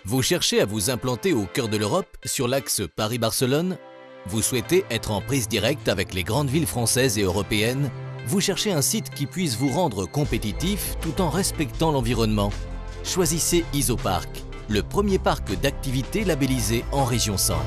Vous cherchez à vous implanter au cœur de l'Europe, sur l'axe Paris-Barcelone? Vous souhaitez être en prise directe avec les grandes villes françaises et européennes? Vous cherchez un site qui puisse vous rendre compétitif tout en respectant l'environnement? Choisissez Isopark, le premier parc d'activités labellisé en région Centre.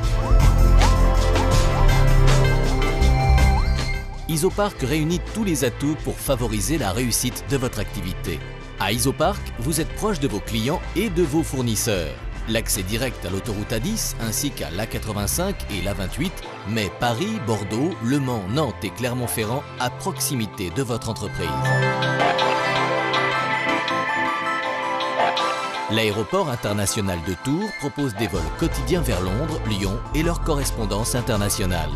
Isopark réunit tous les atouts pour favoriser la réussite de votre activité. À Isopark, vous êtes proche de vos clients et de vos fournisseurs. L'accès direct à l'autoroute A10 ainsi qu'à l'A85 et l'A28 met Paris, Bordeaux, Le Mans, Nantes et Clermont-Ferrand à proximité de votre entreprise. L'aéroport international de Tours propose des vols quotidiens vers Londres, Lyon et leur correspondance internationale.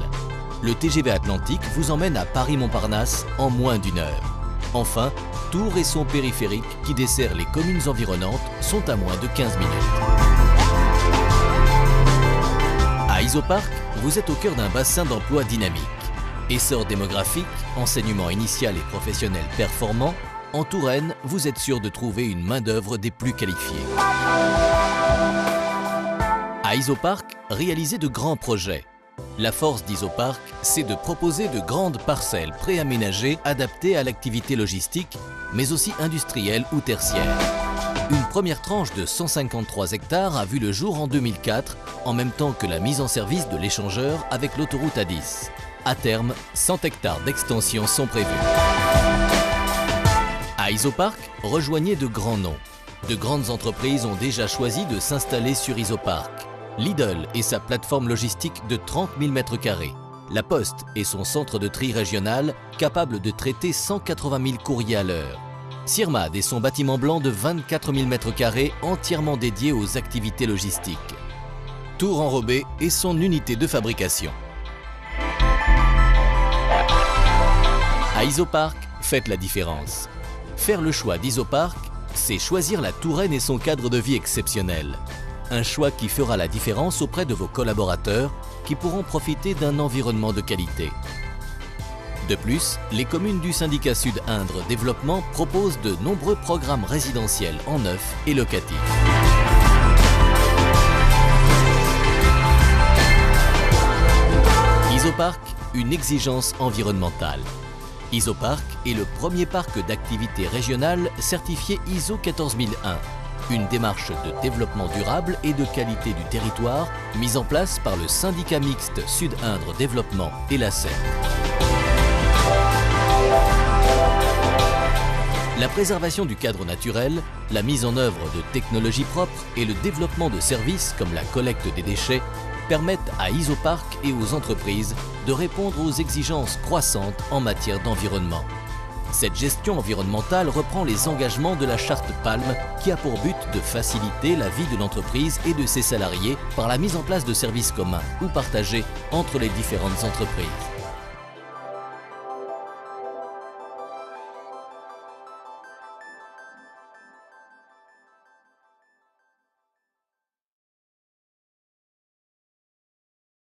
Le TGV Atlantique vous emmène à Paris-Montparnasse en moins d'1 heure. Enfin, Tours et son périphérique qui dessert les communes environnantes sont à moins de 15 minutes. À Isopark, vous êtes au cœur d'un bassin d'emploi dynamique. Essor démographique, enseignement initial et professionnel performant, en Touraine, vous êtes sûr de trouver une main-d'œuvre des plus qualifiées. À Isopark, réalisez de grands projets. La force d'Isopark, c'est de proposer de grandes parcelles préaménagées adaptées à l'activité logistique, mais aussi industrielle ou tertiaire. Une première tranche de 153 hectares a vu le jour en 2004, en même temps que la mise en service de l'échangeur avec l'autoroute A10. À terme, 100 hectares d'extension sont prévus. À Isopark, rejoignez de grands noms. De grandes entreprises ont déjà choisi de s'installer sur Isopark. Lidl et sa plateforme logistique de 30 000 m². La Poste et son centre de tri régional capable de traiter 180 000 courriers à l'heure. Sirmad et son bâtiment blanc de 24 000 m² entièrement dédié aux activités logistiques. Tours Enrobé et son unité de fabrication. À Isopark, faites la différence. Faire le choix d'Isopark, c'est choisir la Touraine et son cadre de vie exceptionnel. Un choix qui fera la différence auprès de vos collaborateurs qui pourront profiter d'un environnement de qualité. De plus, les communes du syndicat Sud-Indre Développement proposent de nombreux programmes résidentiels en neuf et locatifs. Isopark, une exigence environnementale. Isopark est le premier parc d'activités régionales certifié ISO 14001. Une démarche de développement durable et de qualité du territoire mise en place par le syndicat mixte Sud-Indre Développement et la SEC. La préservation du cadre naturel, la mise en œuvre de technologies propres et le développement de services comme la collecte des déchets permettent à Isopark et aux entreprises de répondre aux exigences croissantes en matière d'environnement. Cette gestion environnementale reprend les engagements de la Charte PALM qui a pour but de faciliter la vie de l'entreprise et de ses salariés par la mise en place de services communs ou partagés entre les différentes entreprises.